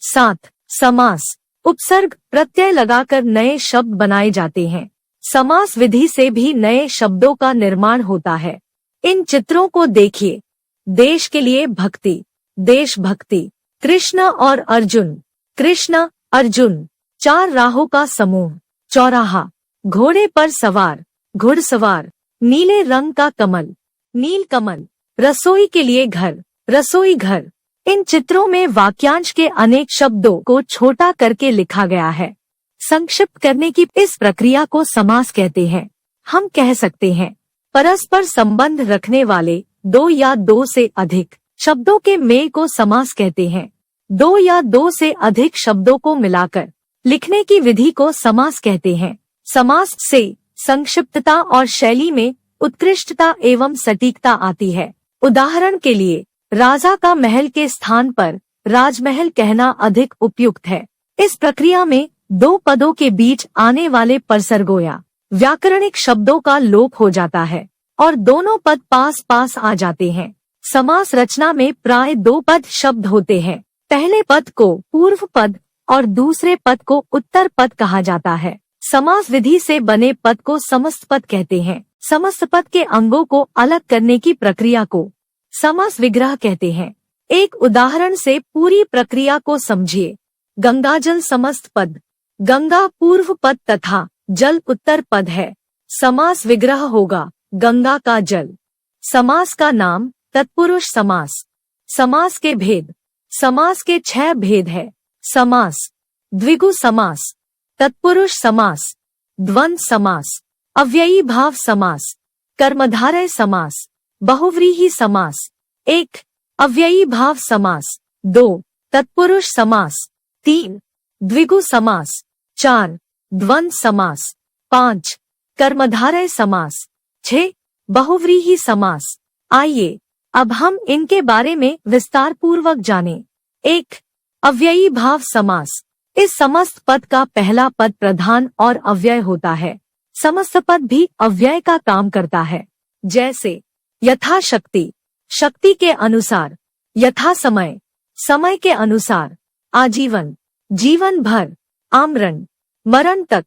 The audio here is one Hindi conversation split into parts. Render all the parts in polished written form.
7. समास। उपसर्ग प्रत्यय लगाकर नए शब्द बनाए जाते हैं। समास विधि से भी नए शब्दों का निर्माण होता है। इन चित्रों को देखिए। देश के लिए भक्ति, देशभक्ति। कृष्ण और अर्जुन, कृष्ण अर्जुन। 4 राहों का समूह, चौराहा। घोड़े पर सवार, घुड़सवार। नीले रंग का कमल, नीलकमल। रसोई के लिए घर, रसोई घर। इन चित्रों में वाक्यांश के अनेक शब्दों को छोटा करके लिखा गया है। संक्षिप्त करने की इस प्रक्रिया को समास कहते हैं। हम कह सकते हैं परस्पर संबंध रखने वाले 2 या 2 से अधिक शब्दों के मेल को समास कहते हैं। 2 या 2 से अधिक शब्दों को मिलाकर लिखने की विधि को समास कहते हैं। समास से संक्षिप्तता और शैली में उत्कृष्टता एवं सटीकता आती है। उदाहरण के लिए राजा का महल के स्थान पर राजमहल कहना अधिक उपयुक्त है। इस प्रक्रिया में 2 पदों के बीच आने वाले परसर्गों या व्याकरणिक शब्दों का लोप हो जाता है और दोनों पद पास पास आ जाते हैं। समास रचना में प्राय 2 पद शब्द होते हैं। पहले पद को पूर्व पद और दूसरे पद को उत्तर पद कहा जाता है। समास विधि से बने पद को समस्त पद कहते हैं। समस्त पद के अंगों को अलग करने की प्रक्रिया को समास विग्रह कहते हैं। एक उदाहरण से पूरी प्रक्रिया को समझिए। गंगाजल समस्त पद, गंगा पूर्व पद तथा जल उत्तर पद है। समास विग्रह होगा गंगा का जल। समास का नाम तत्पुरुष समास। समास के भेद। समास के 6 भेद है। समास, द्विगु समास, तत्पुरुष समास, द्वंद्व समास, अव्ययी भाव समास, कर्मधारय समास, बहुव्रीहि समास। 1. अव्ययी भाव समास। 2. तत्पुरुष समास। 3. द्विगु समास। 4. द्वंद्व समास। 5. कर्मधारय समास। 6. बहुव्रीहि समास। आइए अब हम इनके बारे में विस्तार पूर्वक जानें। 1. अव्ययी भाव समास। इस समस्त पद का पहला पद प्रधान और अव्यय होता है। समस्त पद भी अव्यय का काम करता है। जैसे यथाशक्ति, शक्ति के अनुसार। यथा समय, समय के अनुसार। आजीवन, जीवन भर। आमरण, मरण तक।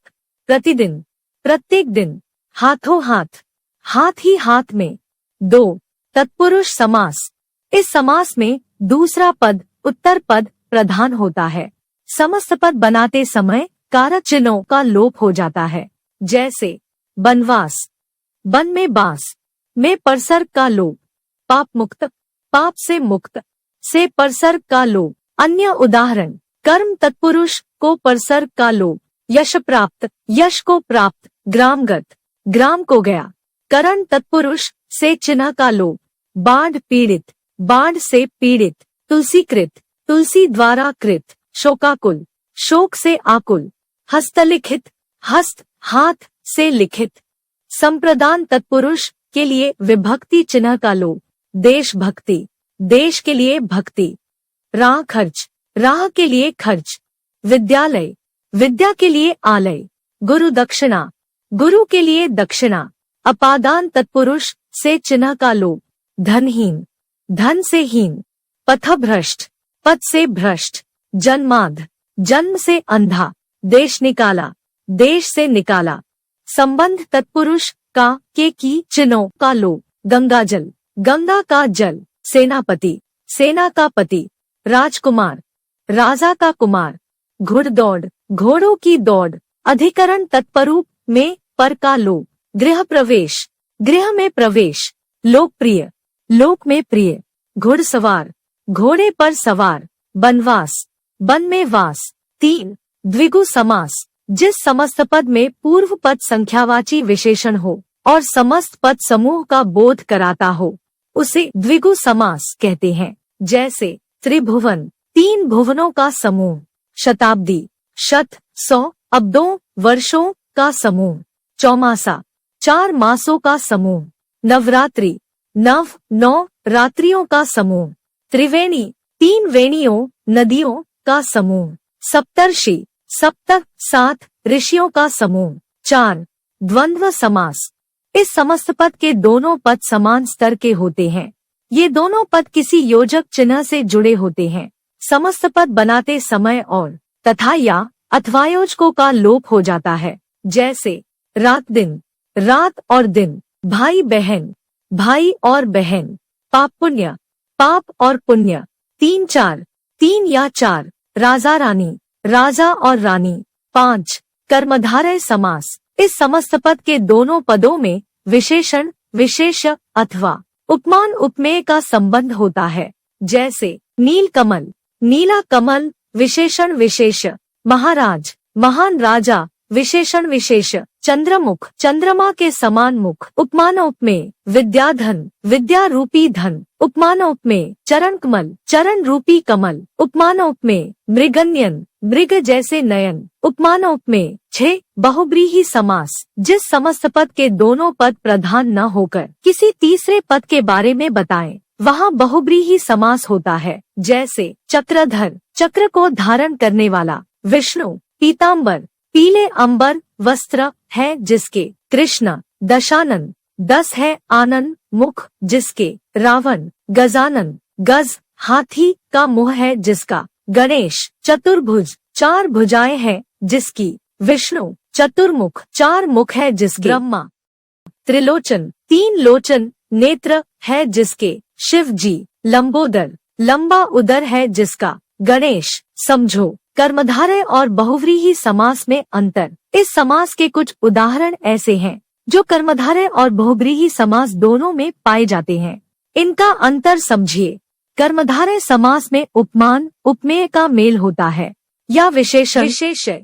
प्रतिदिन, प्रत्येक दिन। हाथों हाथ, हाथ ही हाथ में। 2. तत्पुरुष समास। इस समास में दूसरा पद उत्तर पद प्रधान होता है। समस्त पद बनाते समय कारक चिन्हों का लोप हो जाता है। जैसे बनवास, बन में बास, में परसर्ग का लोप। पाप मुक्त, पाप से मुक्त, से परसर्ग का लोप। अन्य उदाहरण कर्म तत्पुरुष को परसर्ग का लोप। यश प्राप्त, यश को प्राप्त। ग्रामगत, ग्राम को गया। करण तत्पुरुष से चिन्ह का लोप। बाढ़ पीड़ित, बाढ़ से पीड़ित। तुलसीकृत, तुलसी द्वारा कृत। शोकाकुल, शोक से आकुल। हस्तलिखित, हस्त हाथ से लिखित। संप्रदान तत्पुरुष के लिए विभक्ति चिन्ह का लोप। देशभक्ति, देश के लिए भक्ति। राह खर्च, राह के लिए खर्च। विद्यालय, विद्या के लिए आलय। गुरु दक्षिणा, गुरु के लिए दक्षिणा। अपादान तत्पुरुष से चिन्ह का लोप। धनहीन, धन से हीन। पथभ्रष्ट, पथ से भ्रष्ट। जन्माध, जन्म से अंधा। देश निकाला, देश से निकाला। संबंध तत्पुरुष का के की चिन्हों का लोप। गंगाजल, गंगा का जल। सेनापति, सेना का पति। राजकुमार, राजा का कुमार। घुड़दौड़, घोड़ों की दौड़। अधिकरण तत्परूप में पर का लोप। गृह प्रवेश, गृह में प्रवेश। लोकप्रिय, लोक में प्रिय। घुड़सवार, घोड़े पर सवार। बनवास, बन में वास। 3. द्विगु समास। जिस समस्त पद में पूर्व पद संख्यावाची विशेषण हो और समस्त पद समूह का बोध कराता हो उसे द्विगु समास कहते हैं। जैसे त्रिभुवन, 3 भुवनों का समूह। शताब्दी, शत 100 अब्दों वर्षों का समूह। चौमासा, 4 मासों का समूह। नवरात्रि, 9 रात्रियों का समूह। त्रिवेणी, 3 वेणियों नदियों का समूह। सप्तर्षि, सप्त 7 ऋषियों का समूह। 4. द्वंद्व समास। इस समस्त पद के दोनों पद समान स्तर के होते हैं। ये दोनों पद किसी योजक चिन्ह से जुड़े होते हैं। समस्त पद बनाते समय और तथा या अथवायोजकों का लोप हो जाता है। जैसे रात दिन, रात और दिन, भाई बहन, भाई और बहन, पाप पुण्य, पाप और पुण्य, तीन चार, तीन या चार, राजा रानी, राजा और रानी, 5 कर्मधारय समास। इस समस्त पद के दोनों पदों में विशेषण, विशेष्य अथवा उपमान उपमेय का संबंध होता है। जैसे नील कमल, नीला कमल, विशेषण विशेष, महाराज, महान राजा, विशेषण विशेष, चंद्रमुख, चंद्रमा के समान मुख, उपमान उपमेय, विद्याधन, विद्या रूपी धन, उपमान उपमेय, चरण कमल, चरण रूपी कमल, उपमान उपमेय, मृगन्यन, मृग जैसे नयन, उपमान उपमेय। 6 बहुब्रीहि समास। जिस समस्त पद के दोनों पद प्रधान न होकर किसी तीसरे पद के बारे में बताएं, वहाँ बहुब्रीहि समास होता है। जैसे चक्रधर, चक्र को धारण करने वाला, विष्णु, पीताम्बर, पीले अंबर वस्त्र है जिसके, कृष्ण, दशानन, 10 है आनन, मुख जिसके, रावण, गजानन, गज हाथी का मुंह है जिसका, गणेश, चतुर्भुज, 4 भुजाएं हैं जिसकी, विष्णु, चतुर्मुख, 4 मुख है जिसके, ब्रह्मा, त्रिलोचन, 3 लोचन नेत्र है जिसके, शिव जी, लंबोदर, लंबा उदर है जिसका, गणेश। समझो कर्मधारय और बहुव्रीहि समास में अंतर। इस समास के कुछ उदाहरण ऐसे हैं जो कर्मधारय और बहुव्रीहि समास दोनों में पाए जाते हैं। इनका अंतर समझिए। कर्मधारय समास में उपमान उपमेय का मेल होता है या विशेषण विशेष्य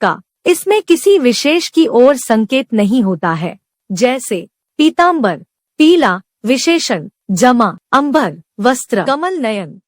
का। इसमें किसी विशेष की ओर संकेत नहीं होता है। जैसे पीताम्बर, पीला, विशेषण, जमा, अंबर, वस्त्र, कमल, नयन,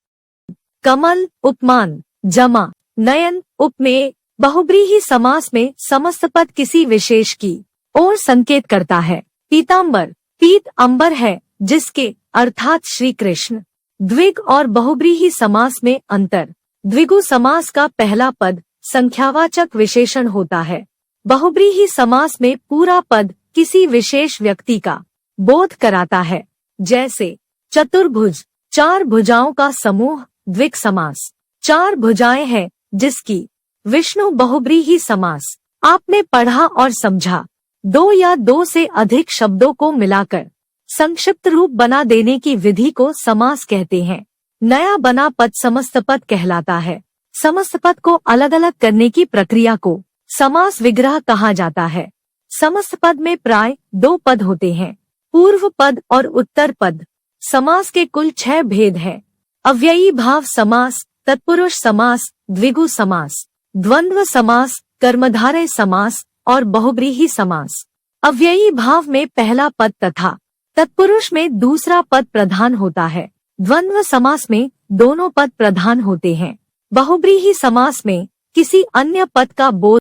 कमल, उपमान, जमा, नयन, उपमेय। बहुब्रीहि समास में समस्त पद किसी विशेष की ओर संकेत करता है। पीताम्बर, पीत अंबर है जिसके, अर्थात श्री कृष्ण। द्विग और बहुब्रीहि समास में अंतर। द्विगु समास का पहला पद संख्यावाचक विशेषण होता है। बहुब्रीहि समास में पूरा पद किसी विशेष व्यक्ति का बोध कराता है। जैसे चतुर्भुज, 4 भुजाओं का समूह, द्विग समास। 4 भुजाएं हैं जिसकी, विष्णु, बहुब्रीहि समास। आपने पढ़ा और समझा। 2 या 2 से अधिक शब्दों को मिलाकर संक्षिप्त रूप बना देने की विधि को समास कहते हैं। नया बना पद समस्त पद कहलाता है। समस्त पद को अलग अलग करने की प्रक्रिया को समास विग्रह कहा जाता है। समस्त पद में प्राय 2 पद होते हैं, पूर्व पद और उत्तर पद। समास के कुल 6 भेद हैं। अव्ययी भाव समास, तत्पुरुष समास, द्विगु समास, द्वंद्व समास, कर्मधारय समास और बहुब्रीहि समास। अव्ययी भाव में पहला पद तथा तत्पुरुष में दूसरा पद प्रधान होता है। द्वंद्व समास में दोनों पद प्रधान होते हैं। बहुब्रीहि समास में किसी अन्य पद का बोध